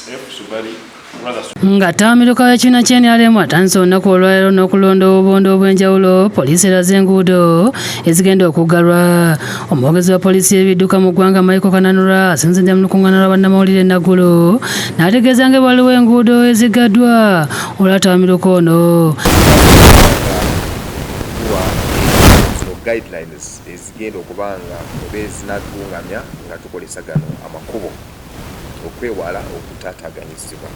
nga ttawamiruka w'ekibiina ky'NRM atandise olunaku olwaleero n'okulonda obubondo obw'enjawulo, poliisi eraze enguudo ezigenda okuggalwa. Omwogezi wa poliisi y'ebidduka mu ggwanga Michael Kananura asinzidde mu lukuŋŋaana lwa bannamawulire Naggulo n'ategeeza nga waliwo enguudo eziggaddwa olw'atawamiruka ono. Guidelines ezigenda okubanga oba ezinatulungamya nga tukozesa gano amakubo okwewala okutaataganyizibwa.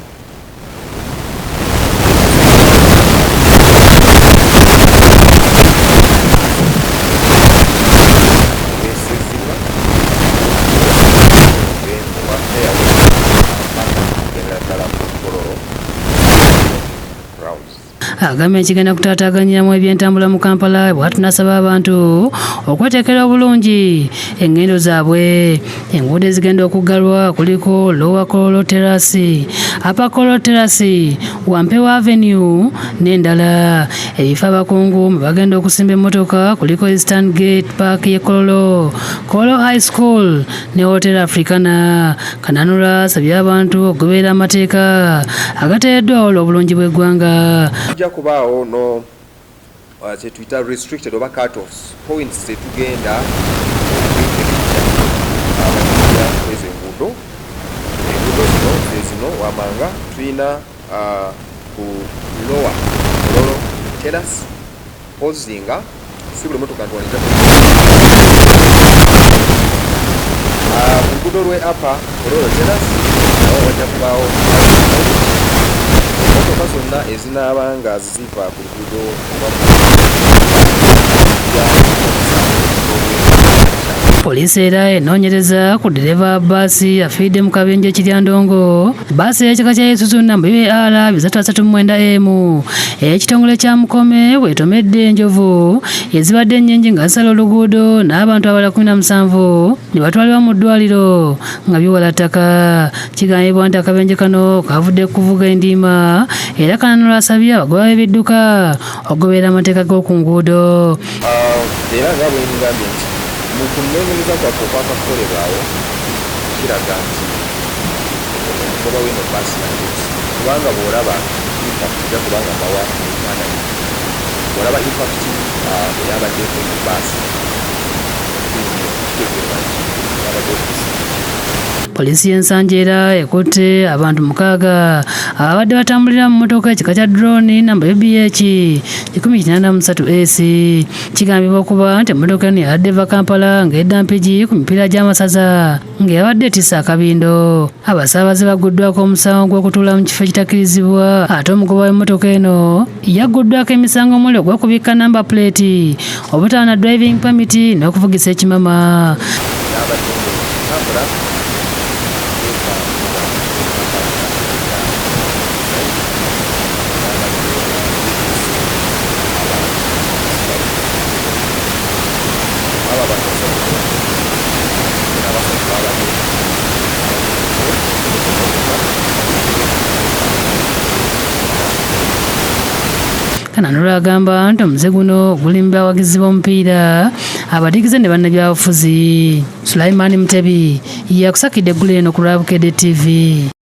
Agambye kigenda kutaataaganyiramu ebyentambula mu Kampala bw'ati n'asaba abantu okweteekera obulungi engendo zaabwe. Enguudo ezigenda okuggalwa kuliko Lower Kololo Terrace, Upper Kololo Terrace, Wampewa Avenue n'endala. Ebifo abakungu mwe bagenda okusimba emmotoka kuliko Eastern Gate Park y'e Kololo, Kololo High School ne Hotel Africana. Kananura asabye abantu okugoberera amateeka agateereddwawo olw'obulungi bw'eggwanga. Kubaawo no kyetuyita restricted oba cut offs points zetugenda ezo enguudo zino wamanga tulina ku Lower Kololo Terrace Ozinga si buli motoka ntwalira ku luguudo lwe Upper Kololo Terrace nawo wajja kubaawo motoka zonna ezinaaba nga ziva ku luguudo Poliisi era enoonyereza ku ddereeva wa bbaasi afiiridde mu kabenje Kiryandongo, bbaasi y'ekika kya Isuzu namba UAR 339M ekitongole kya Mukome bw'etomedde enjovu ezibadde ennyingi nga zisala oluguudo n'abantu abalala 17 ne batwalibwa mu ddwaliro nga biwala ttaka. Kigambibwa nti akabenje kano kavudde kuvuga endiima era Kananura asabye abagoba b'ebidduka okugoberera amateeka g'oku nguudo. Era nga bwe ngambye nti mu kunoonyereza kwaffe okwakakolebwawo kiraga nti omugoba w'eno bbaasi yange kubanga bw'olaba impact ejja kubanga bawa Uganda bw'olaba impact eyabaddeko mu bbaasi kitegeeza nti yabadde Poliisi y'ensanja era ekutte abantu 6 abadde batambulira mu mmotoka ekika kya drone namba UBH 183S. Kigambibwa okuba nti emmotoka eno yabadde eva Kampala ng'edda Mpigi ku mipiira gy'amasaza ng'eyabadde etissa akabindo. Abasaabaze bagguddwako omusango gw'okutuula mu kifo ekitakkirizibwa ate omugoba w'emmotoka eno yagguddwako emisango omuli ogw'okubikka namba plate, obutawa na driving permit n'okuvugisa ekimama. Kananura agamba nti omuze guno guli mu bawagizi b'omupiira abadigize ne bannabyabufuzi. Sulaiman Mutebi yakusakidde eggulu eno ku Lwabukedde TV.